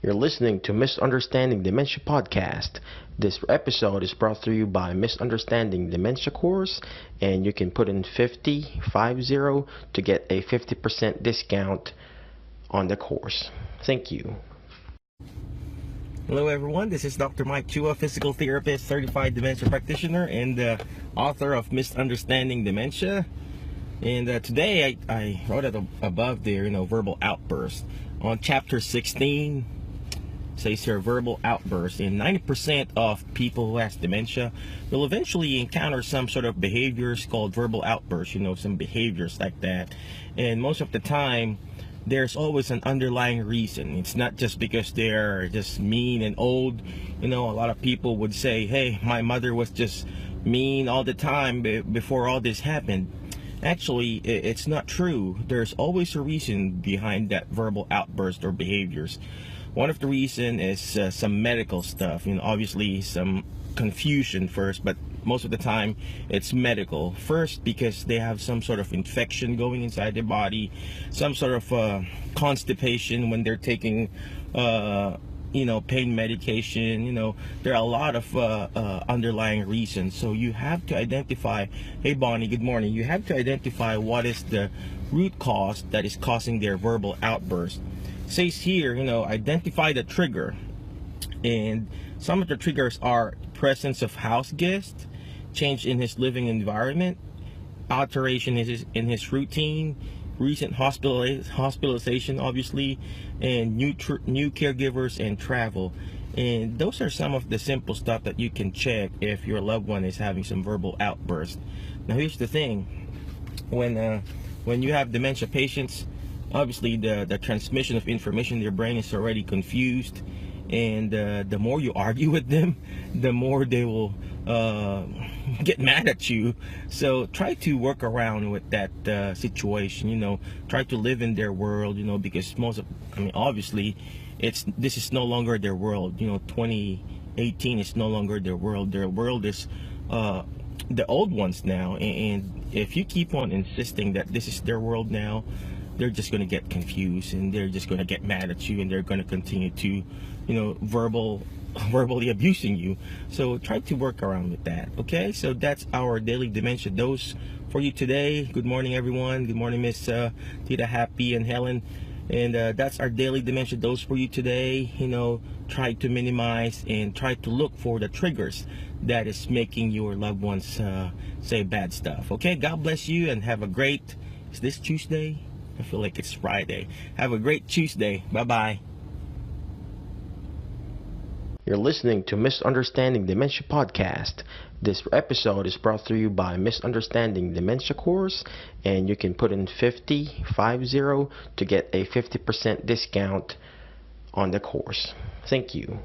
You're listening to Misunderstanding Dementia Podcast. This episode is brought to you by Misunderstanding Dementia Course, and you can put in 50 to get a 50% discount on the course. Thank you. Hello everyone, this is Dr. Mike Chua, physical therapist, certified dementia practitioner, and the author of Misunderstanding Dementia. And today I wrote it above there, verbal outburst. On chapter 16, says here, verbal outburst. And 90% of people who have dementia will eventually encounter some sort of behaviors called verbal outbursts, some behaviors like that. And most of the time, there's always an underlying reason. It's not just because they're just mean and old. A lot of people would say, hey, my mother was just mean all the time before all this happened. Actually, it's not true. There's always a reason behind that verbal outburst or behaviors. One of the reasons is some medical stuff. Obviously some confusion first, but most of the time it's medical. First, because they have some sort of infection going inside their body, some sort of constipation when they're taking pain medication. There are a lot of underlying reasons. So you have to identify, hey Bonnie, good morning. You have to identify what is the root cause that is causing their verbal outburst. It says here, identify the trigger. And some of the triggers are presence of house guests, change in his living environment, alteration in his routine, recent hospitalization, obviously, and new caregivers and travel. And those are some of the simple stuff that you can check if your loved one is having some verbal outburst. Now here's the thing, when you have dementia patients, obviously the transmission of information in their brain is already confused, and the more you argue with them, the more they will get mad at you. So try to work around with that situation. Try to live in their world, because obviously this is no longer their world. 2018 is no longer their world. Their world is the old ones now, and if you keep on insisting that this is their world now, they're just going to get confused, and they're just going to get mad at you, and they're going to continue to verbally abusing you. So try to work around with that. Okay, so that's our daily dementia dose for you today. Good morning everyone. Good morning, Miss Tita Happy and Helen. And that's our daily dementia dose for you today. Try to minimize and try to look for the triggers that is making your loved ones say bad stuff. Okay, God bless you, and have a great, is this Tuesday? I feel like it's Friday. Have a great Tuesday. Bye-bye. You're listening to Misunderstanding Dementia Podcast. This episode is brought to you by Misunderstanding Dementia Course, and you can put in 50 to get a 50% discount on the course. Thank you.